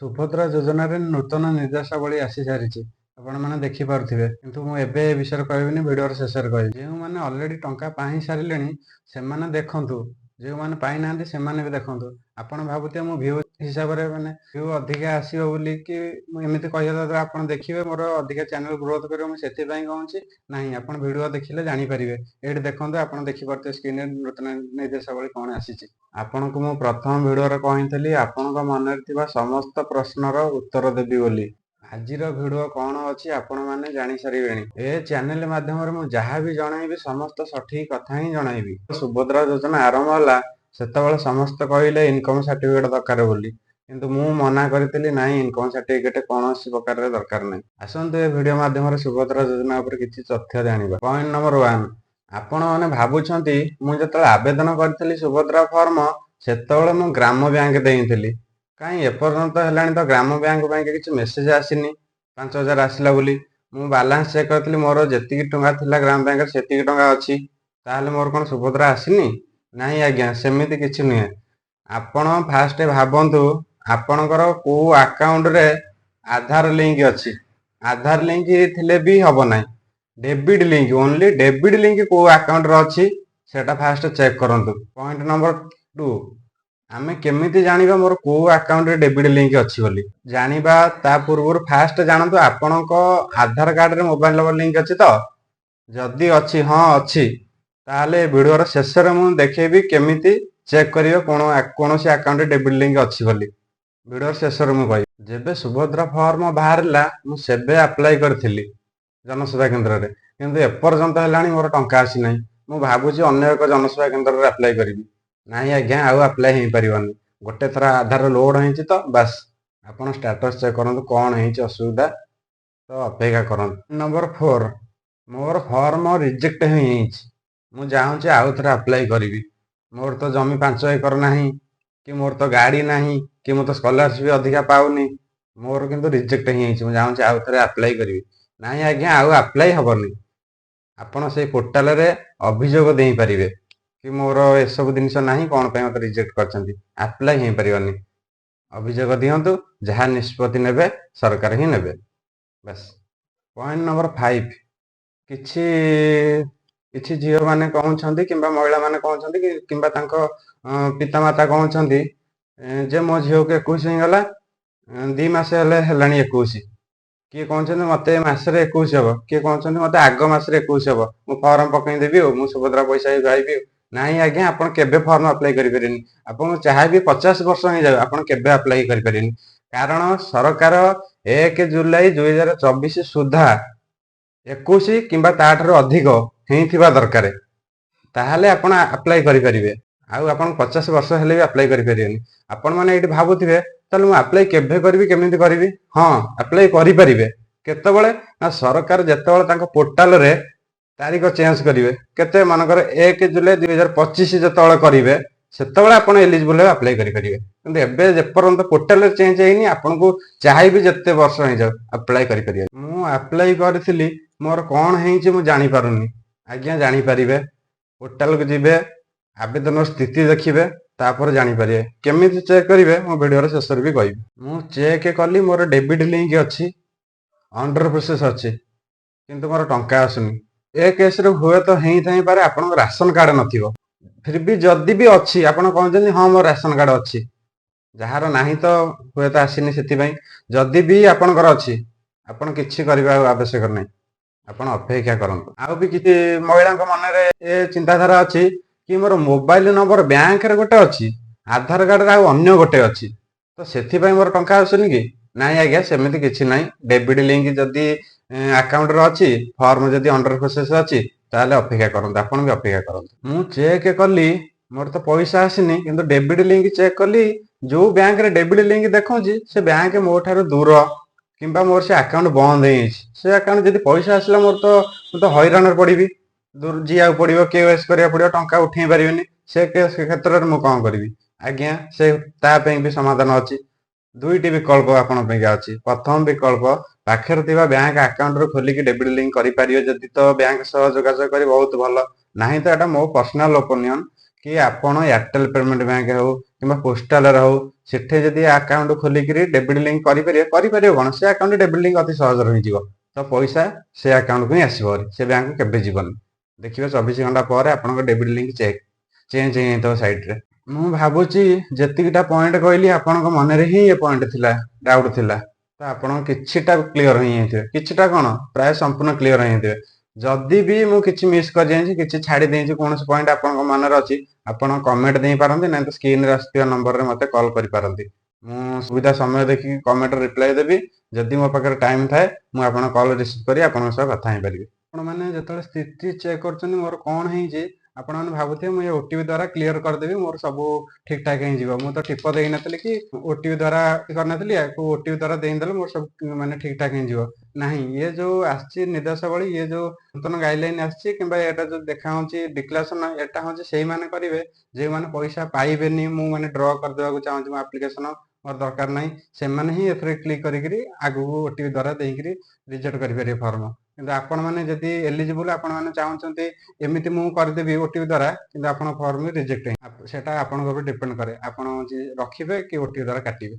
ସୁଭଦ୍ରା ଯୋଜନାରେ ନୂତନ ନିର୍ଦ୍ଦେଶାବଳୀ ଆସି ସାରିଛି। ଆପଣମାନେ ଦେଖିପାରୁଥିବେ, କିନ୍ତୁ ମୁଁ ଏବେ ଏ ବିଷୟରେ କହିବିନି, ଭିଡ଼ିଓର ଶେଷରେ କହିବି। ଯେଉଁମାନେ ଅଲରେଡ଼ି ଟଙ୍କା ପାଇ ସାରିଲେଣି ସେମାନେ ଦେଖନ୍ତୁ, ଯେଉଁମାନେ ପାଇନାହାନ୍ତି ସେମାନେ ବି ଦେଖନ୍ତୁ। ଆପଣ ଭାବୁଥିବେ ମୁଁ ଭ୍ୟୁ ହିସାବରେ ଭ୍ୟୁ ଅଧିକା ଆସିବ ବୋଲି କି ମୁଁ ଏମିତି କହିବା ଦ୍ୱାରା ଆପଣ ଦେଖିବେ ମୋର ଅଧିକା ଚ୍ୟାନେଲ ଗ୍ରୋଥ କରିବ, ମୁଁ ସେଥିପାଇଁ କହୁଛି ନାହିଁ। ଆପଣ ଭିଡ଼ିଓ ଦେଖିଲେ ଜାଣିପାରିବେ। ଏଇଠି ଦେଖନ୍ତୁ, ଆପଣ ଦେଖିପାରୁଥିବେ ସ୍କ୍ରିନରେ ନୂତନ ନିର୍ଦ୍ଦେଶାବଳୀ କ'ଣ ଆସିଛି। ଆପଣଙ୍କୁ ମୁଁ ପ୍ରଥମ ଭିଡ଼ିଓରେ କହିଥିଲି ଆପଣଙ୍କ ମନରେ ଥିବା ସମସ୍ତ ପ୍ରଶ୍ନର ଉତ୍ତର ଦେବି ବୋଲି। ଆଜିର ଭିଡ଼ିଓ କ'ଣ ଅଛି ଆପଣମାନେ ଜାଣିସାରିବେଣି। ଏ ଚ୍ୟାନେଲ ମାଧ୍ୟମରେ ମୁଁ ଯାହା ବି ଜଣାଇବି ସମସ୍ତ ସଠିକ୍ କଥା ହିଁ ଜଣାଇବି। ସୁଭଦ୍ରା ଯୋଜନା ଆରମ୍ଭ ହେଲା ସେତେବେଳେ ସମସ୍ତେ କହିଲେ ଇନକମ୍ ସାର୍ଟିଫିକେଟ୍ ଦରକାର ବୋଲି, କିନ୍ତୁ ମୁଁ ମନା କରିଥିଲି ନାହିଁ, ଇନକମ୍ ସାର୍ଟିଫିକେଟ୍ କୌଣସି ପ୍ରକାରରେ ଦରକାର ନାହିଁ। ଆସନ୍ତୁ ଏ ଭିଡ଼ିଓ ମାଧ୍ୟମରେ ସୁଭଦ୍ରା ଯୋଜନା ଉପରେ କିଛି ତଥ୍ୟ ଜାଣିବା। ପଏଣ୍ଟ ନମ୍ବର 1, ଆପଣମାନେ ଭାବୁଛନ୍ତି ମୁଁ ଯେତେବେଳେ ଆବେଦନ କରିଥିଲି ସୁଭଦ୍ରା ଫର୍ମ ସେତେବେଳେ ମୁଁ ଗ୍ରାମ ବ୍ୟାଙ୍କ ଦେଇଥିଲି। କାହିଁ ଏପର୍ଯ୍ୟନ୍ତ ହେଲାଣି ତ ଗ୍ରାମ ବ୍ୟାଙ୍କ ପାଇଁ କିଛି ମେସେଜ ଆସିନି 5,000 ଆସିଲା ବୋଲି। ମୁଁ ବାଲାନ୍ସ ଚେକ୍ କରିଥିଲି, ମୋର ଯେତିକି ଟଙ୍କା ଥିଲା ଗ୍ରାମ ବ୍ୟାଙ୍କରେ ସେତିକି ଟଙ୍କା ଅଛି। ତାହେଲେ ମୋର କ'ଣ ସୁଭଦ୍ରା ଆସିନି? ନାହିଁ ଆଜ୍ଞା, ସେମିତି କିଛି ନୁହେଁ। ଆପଣ ଫାଷ୍ଟ ଭାବନ୍ତୁ ଆପଣଙ୍କର କେଉଁ ଆକାଉଣ୍ଟରେ ଆଧାର ଲିଙ୍କ ଅଛି। ଆଧାର ଲିଙ୍କ ଥିଲେ ବି ହେବ ନାହିଁ। Debit link, only debit link କେଉଁ ଆକାଉଣ୍ଟରେ ଅଛି ସେଟା ଫାଷ୍ଟ ଚେକ୍ କରନ୍ତୁ। ପଏଣ୍ଟ ନମ୍ବର 2, ଆମେ କେମିତି ଜାଣିବା ମୋର କେଉଁ ଆକାଉଣ୍ଟରେ ଡେବିଟ୍ ଲିଙ୍କ ଅଛି ବୋଲି? ଜାଣିବା ତା ପୂର୍ବରୁ ଫାଷ୍ଟ ଜାଣନ୍ତୁ ଆପଣଙ୍କ ଆଧାର କାର୍ଡରେ ମୋବାଇଲ ନମ୍ବର ଲିଙ୍କ ଅଛି ତ? ଯଦି ଅଛି, ହଁ ଅଛି, ତାହେଲେ ଭିଡ଼ିଓର ଶେଷରେ ମୁଁ ଦେଖେଇବି କେମିତି ଚେକ୍ କରିବେ କୌଣସି ଆକାଉଣ୍ଟରେ ଡେବିଟ୍ ଲିଙ୍କ ଅଛି ବୋଲି। ଭିଡ଼ିଓର ଶେଷରେ ମୁଁ କହିବି। ଯେବେ ସୁଭଦ୍ରା ଫର୍ମ ବାହାରିଲା ମୁଁ ସେବେ ଆପ୍ଲାଏ କରିଥିଲି ଜନସେବା କେନ୍ଦ୍ରରେ, କିନ୍ତୁ ଏପର୍ଯ୍ୟନ୍ତ ହେଲାଣି ମୋର ଟଙ୍କା ଆସିନାହିଁ। ମୁଁ ଭାବୁଛି ଅନ୍ୟ ଏକ ଜନସେବା କେନ୍ଦ୍ରରେ ଆପ୍ଲାଏ କରିବି। ନାହିଁ ଆଜ୍ଞା, ଆଉ ଆପ୍ଲାଏ ହେଇପାରିବନି। ଗୋଟେ ଥର ଆଧାର ଲୋଡ୍ ହେଇଛି ତ ବାସ୍। ଆପଣ ଷ୍ଟାଟସ୍ ଚେକ୍ କରନ୍ତୁ କ'ଣ ହେଇଛି ଅସୁବିଧା, ତ ଅପେକ୍ଷା କରନ୍ତୁ। ନମ୍ବର 4, ମୋର ଫର୍ମ ରିଜେକ୍ଟ ହେଇଯାଇଛି। ମୁଁ ଚାହୁଁଛି ଆଉ ଥରେ ଆପ୍ଲାଏ କରିବି। ମୋର ତ ଜମି 5 ଏକର ନାହିଁ, କି ମୋର ତ ଗାଡ଼ି ନାହିଁ, କି ମୁଁ ତ ସ୍କଲାରସିପ୍ ଅଧିକା ପାଉନି। ମୋର କିନ୍ତୁ ରିଜେକ୍ଟ ହେଇଯାଇଛି। ମୁଁ ଚାହୁଁଛି ଆଉ ଥରେ ଆପ୍ଲାଏ କରିବି। ନାହିଁ ଆଜ୍ଞା, ଆଉ ଆପ୍ଲାଏ ହେବନି। ଆପଣ ସେଇ ପୋର୍ଟାଲରେ ଅଭିଯୋଗ ଦେଇପାରିବେ କି ମୋର ଏସବୁ ଜିନିଷ ନାହିଁ, କ'ଣ ପାଇଁ ମୋତେ ରିଜେକ୍ଟ କରିଛନ୍ତି। ଆପ୍ଲାଏ ହେଇପାରିବନି। ଅଭିଯୋଗ ଦିଅନ୍ତୁ, ଯାହା ନିଷ୍ପତ୍ତି ନେବେ ସରକାର ହିଁ ନେବେ, ବାସ୍। ପଏଣ୍ଟ ନମ୍ବର 5, କିଛି ଝିଅମାନେ କହୁଛନ୍ତି କିମ୍ବା ମହିଳାମାନେ କହୁଛନ୍ତି କିମ୍ବା ତାଙ୍କ ପିତାମାତା କହୁଛନ୍ତି ଯେ ମୋ ଝିଅକୁ 21 ହେଇଗଲା, 2 ମାସ ହେଲାଣି 21। କିଏ କହୁଛନ୍ତି ମୋତେ ଏ ମାସରେ 21 ହେବ, କିଏ କହୁଛନ୍ତି ମୋତେ ଆଗ ମାସରେ 21 ହେବ, ମୁଁ ଫର୍ମ ପକେଇଦେବି ଆଉ ମୁଁ ସୁଭଦ୍ରା ପଇସା ପାଇବି। ନାହିଁ ଆଜ୍ଞା, ଆପଣ କେବେ ଫର୍ମ ଆପ୍ଲାଏ କରିପାରିବେନି। ଆପଣ ଚାହା ବି 50 ବର୍ଷ ହେଇଯାଉ, ଆପଣ କେବେ ଆପ୍ଲାଏ କରିପାରିବେନି। କାରଣ ସରକାର 1 ଜୁଲାଇ 2024 ସୁଦ୍ଧା 21 କିମ୍ବା ତାଠାରୁ ଅଧିକ ହେଇଥିବା ଦରକାର, ତାହେଲେ ଆପଣ ଆପ୍ଲାଏ କରିପାରିବେ। ଆଉ ଆପଣ 50 ବର୍ଷ ହେଲେ ବି ଆପ୍ଲାଏ କରିପାରିବେନି। ଆପଣମାନେ ଏଇଠି ଭାବୁଥିବେ ତାହେଲେ ମୁଁ ଆପ୍ଲାଏ କେବେ କରିବି, କେମିତି କରିବି? ହଁ, ଆପ୍ଲାଏ କରିପାରିବେ। କେତେବେଳେ ନା ସରକାର ଯେତେବେଳେ ତାଙ୍କ ପୋର୍ଟାଲରେ ତାରିଖ ଚେଞ୍ଜ କରିବେ, କେତେ ମନେକର 1 ଜୁଲାଇ 2025 ଯେତେବେଳେ କରିବେ ସେତେବେଳେ ଆପଣ ଏଲିଜିବୁଲ ହେବେ, ଆପ୍ଲାଏ କରିପାରିବେ। କିନ୍ତୁ ଏବେ ଯେପର୍ଯ୍ୟନ୍ତ ପୋର୍ଟାଲରେ ଚେଞ୍ଜ ହେଇନି ଆପଣଙ୍କୁ ଚାହିଁବି ଯେତେ ବର୍ଷ ହେଇଯାଉ ଆପ୍ଲାଏ କରିପାରିବେ। ମୁଁ ଆପ୍ଲାଏ କରିଥିଲି, ମୋର କ'ଣ ହେଇଛି ମୁଁ ଜାଣିପାରୁନି। ଆଜ୍ଞା, ଜାଣିପାରିବେ। ପୋର୍ଟାଲକୁ ଯିବେ, ଆବେଦନର ସ୍ଥିତି ଦେଖିବେ, ତାପରେ ଜାଣିପାରିବେ। କେମିତି ଚେକ୍ କରିବେ ମୁଁ ଭିଡ଼ିଓର ଶେଷରେ ବି କହିବି। ମୁଁ ଚେକ୍ କଲି, ମୋର ଡେବିଟ୍ ଲିଙ୍କ ଅଛି, ଅଣ୍ଡର ପ୍ରୋସେସ୍ ଅଛି, କିନ୍ତୁ ମୋର ଟଙ୍କା ଆସୁନି। ଏ କେସ୍ରେ ହୁଏତ ହେଇଥାଇପାରେ ଆପଣଙ୍କ ରାସନ କାର୍ଡ଼ ନଥିବ। ଫିର୍ ବି ଯଦି ବି ଅଛି, ଆପଣ କହୁଛନ୍ତି ହଁ ମୋର ରାସନ କାର୍ଡ଼ ଅଛି, ଯାହାର ନାହିଁ ତ ହୁଏତ ଆସିନି ସେଥିପାଇଁ। ଯଦି ବି ଆପଣଙ୍କର ଅଛି, ଆପଣ କିଛି କରିବା ଆବଶ୍ୟକ ନାହିଁ, ଆପଣ ଅପେକ୍ଷା କରନ୍ତୁ। ଆଉ ବି କିଛି ମହିଳାଙ୍କ ମନରେ ଏ ଚିନ୍ତାଧାରା ଅଛି କି ମୋର ମୋବାଇଲ ନମ୍ବର ବ୍ୟାଙ୍କରେ ଗୋଟେ ଅଛି, ଆଧାର କାର୍ଡ଼ରେ ଆଉ ଅନ୍ୟ ଗୋଟେ ଅଛି, ତ ସେଥିପାଇଁ ମୋର ଟଙ୍କା ଆସୁନି କି? ନାହିଁ ଆଜ୍ଞା, ସେମିତି କିଛି ନାହିଁ। ଡେବିଟ୍ ଲିଙ୍କ ଯଦି ଆକାଉଣ୍ଟରେ ଅଛି, ଫର୍ମ ଯଦି ଅଣ୍ଡର ପ୍ରୋସେସ୍ ଅଛି, ତାହେଲେ ଅପେକ୍ଷା କରନ୍ତୁ। ଆପଣ ବି ଅପେକ୍ଷା କରନ୍ତୁ। ମୁଁ ଚେକ୍ କଲି, ମୋର ତ ପଇସା ଆସିନି, କିନ୍ତୁ ଡେବିଟ୍ ଲିଙ୍କ ଚେକ୍ କଲି, ଯୋଉ ବ୍ୟାଙ୍କରେ ଡେବିଟ୍ ଲିଙ୍କ ଦେଖାଉଛି ସେ ବ୍ୟାଙ୍କ ମୋ ଠାରୁ ଦୂର, କିମ୍ବା ମୋର ସେ ଆକାଉଣ୍ଟ ବନ୍ଦ ହେଇଯାଇଛି। ସେ ଆକାଉଣ୍ଟ ଯଦି ପଇସା ଆସିଲା ମୁଁ ତ ହଇରାଣରେ ପଡ଼ିବି, ଯିବାକୁ ପଡ଼ିବ, KYC କରିବାକୁ ପଡ଼ିବ, ଟଙ୍କା ଉଠେଇ ପାରିବିନି। ସେ କ୍ଷେତ୍ରରେ ମୁଁ କ'ଣ କରିବି? ଆଜ୍ଞା, ତା ପାଇଁ ବି ସମାଧାନ ଅଛି। 2ଟି ବିକଳ୍ପ ଆପଣଙ୍କ ପାଇଁ ଅଛି। ପ୍ରଥମ ବିକଳ୍ପ, ପାଖରେ ଥିବା ବ୍ୟାଙ୍କ ଆକାଉଣ୍ଟରୁ ଖୋଲିକି ଡେବିଟ୍ ଲିଙ୍କ କରିପାରିବେ। ଯଦି ତ ବ୍ୟାଙ୍କ ସହ ଯୋଗାଯୋଗ କରି ବହୁତ ଭଲ, ନାହିଁ ତ ଏଟା ମୋ ପର୍ସନାଲ ଓପିନିଅନ କି ଆପଣ ଏୟାରଟେଲ ପେମେଣ୍ଟ ବ୍ୟାଙ୍କ ହେଉ କିମ୍ବା ପୋଷ୍ଟାଲରେ ହଉ ସେଠି ଯଦି ଆକାଉଣ୍ଟ ଖୋଲିକିରି ଡେବିଟ୍ ଲିଙ୍କ କରିପାରିବେ କଣ ସେ ଆକାଉଣ୍ଟ ଡେବିଟ୍ ଲିଙ୍କ ଅତି ସହଜରେ ହେଇଯିବ। ତ ପଇସା ସେ ଆକାଉଣ୍ଟକୁ ହିଁ ଆସିବ ଭାରି, ସେ ବ୍ୟାଙ୍କକୁ କେବେ ଯିବନି। ଦେଖିବେ 24 ଘଣ୍ଟା ପରେ ଆପଣଙ୍କ ଡେବିଟ୍ ଲିଙ୍କ ଚେଞ୍ଜ ହେଇଯାଇଥିବ ସାଇଟରେ। ମୁଁ ଭାବୁଛି ଯେତିକିଟା ପଏଣ୍ଟ କହିଲି ଆପଣଙ୍କ ମନରେ ହିଁ ଏ ପଏଣ୍ଟ ଥିଲା, ଡାଉଟ୍ ଥିଲା। ତ ଆପଣ କିଛିଟା କ୍ଲିୟର ହେଇଯାଇଥିବେ, କିଛିଟା କଣ ପ୍ରାୟ ସମ୍ପୂର୍ଣ୍ଣ କ୍ଲିୟର ହେଇଯାଇଥିବେ। ଯଦି ବି ମୁଁ କିଛି ମିସ୍ କରିଯାଇଛି, କିଛି ଛାଡ଼ି ଦେଇଛି, କୌଣସି ପଏଣ୍ଟ ଆପଣଙ୍କ ମନରେ ଅଛି, ଆପଣ କମେଣ୍ଟ ଦେଇପାରନ୍ତି, ନାହିଁ ତ ସ୍କ୍ରିନରେ ଆସୁଥିବା ନମ୍ବରରେ ମୋତେ କଲ୍ କରିପାରନ୍ତି। ମୁଁ ସୁବିଧା ସମୟ ଦେଖିକି କମେଣ୍ଟର ରିପ୍ଲାଏ ଦେବି। ଯଦି ମୋ ପାଖରେ ଟାଇମ୍ ଥାଏ ମୁଁ ଆପଣଙ୍କ କଲ୍ ରିସିଭ୍ କରି ଆପଣଙ୍କ ସହ କଥା ହେଇପାରିବି। ଆପଣମାନେ ଯେତେବେଳେ ସ୍ଥିତି ଚେକ୍ କରୁଛନ୍ତି ମୋର କ'ଣ ହେଇଛି, ଆପଣମାନେ ଭାବୁଥିବେ ମୁଁ ଏ ଓଟିପି ଦ୍ୱାରା କ୍ଲିୟର କରିଦେବି, ମୋର ସବୁ ଠିକ୍ ଠାକ୍ ହେଇଯିବ। ମୁଁ ତ ଟିପ ଦେଇନଥିଲି କି ଓଟିପି ଦ୍ୱାରା କରିନଥିଲି, ୟାକୁ ଓଟିପି ଦ୍ୱାରା ଦେଇଦେଲେ ମୋର ସବୁ ମାନେ ଠିକ୍ ଠାକ୍ ହେଇଯିବ। ନାହିଁ, ଇଏ ଯୋଉ ଆସିଛି ନିର୍ଦ୍ଦେଶାବଳୀ, ଇଏ ଯୋଉ ନୂତନ ଗାଇଡଲାଇନ୍ ଆସିଛି କିମ୍ବା ଏଟା ଯୋଉ ଦେଖାହଉଛି ଡିକ୍ଲାରେସନ, ଏଟା ହଉଛି ସେଇମାନେ କରିବେ ଯେଉଁମାନେ ପଇସା ପାଇବେନି। ମୁଁ ମାନେ ଡ୍ର କରିଦେବାକୁ ଚାହୁଁଛି ମୋ ଆପ୍ଲିକେସନ, ମୋର ଦରକାର ନାହିଁ, ସେମାନେ ହିଁ ଏଥିରେ କ୍ଲିକ୍ କରିକିରି ଆଗକୁ ଓଟିପି ଦ୍ୱାରା ଦେଇକିରି ରିଜେକ୍ଟ କରିପାରିବେ ଫର୍ମ। କିନ୍ତୁ ଆପଣମାନେ ଯଦି ଏଲିଜିବୁଲ୍, ଆପଣମାନେ ଚାହୁଁଛନ୍ତି ଏମିତି ମୁଁ କରିଦେବି ଓଟିପି ଦ୍ୱାରା, କିନ୍ତୁ ଆପଣଙ୍କ ଫର୍ମ ରିଜେକ୍ଟ ସେଟା ଆପଣଙ୍କ ଉପରେ ଡିପେଣ୍ଡ କରେ, ଆପଣ ରଖିବେ କି ଓଟିପି ଦ୍ୱାରା କାଟିବେ।